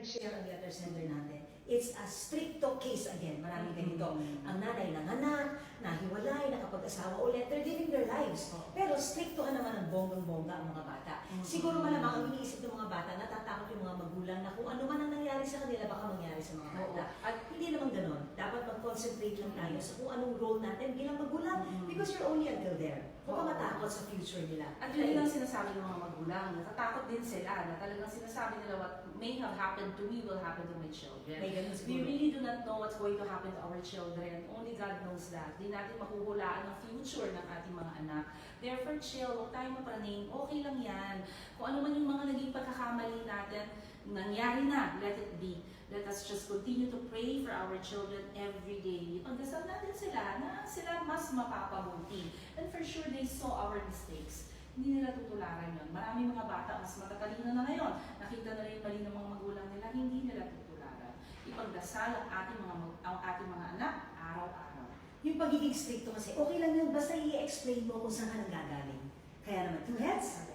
nag-share ang letter sender natin. It's a stricto case again. Maraming ganito. Ang nanay nanganak, nahiwalay, nakapag-asawa ulit, they're living their lives. Pero strictohan naman ang bonggang-bongga ang mga bata. Siguro malamang ang iniisip ng mga bata, natatakot yung mga magulang na kung ano man ang nangyari sa kanila, baka mangyari sa mga bata. At hindi naman ganon. Dapat mag-concentrate lang tayo sa kung anong role natin bilang magulang because you're only until there. Huwag ka matakot sa future nila. At yun lang sinasabi ng mga magulang, natatakot din sila na talagang sinasabi nila what may have happened to me will happen to my children. We really do not know what's going to happen to our children. Only God knows that. Di natin mahuhulaan ang future ng ating mga anak. Therefore, chill, huwag tayong mapraning. Okay lang yan. Kung ano man yung mga naging pagkakamali natin, nangyari na, let it be. Let us just continue to pray for our children every day. Pagdasal natin sila na sila mas mapapabuti. And for sure, they saw our mistakes. Hindi nila tutularan yun. Maraming mga bata, mas matatalino na ngayon. Nakita nila yung mali ng mga magulang nila, hindi nila tutularan. Ipagdasal ang ating mga anak araw-araw. Yung pagiging stricto kasi, okay lang yun, basta i-explain mo kung saan ka nanggagaling. Kaya naman, two heads,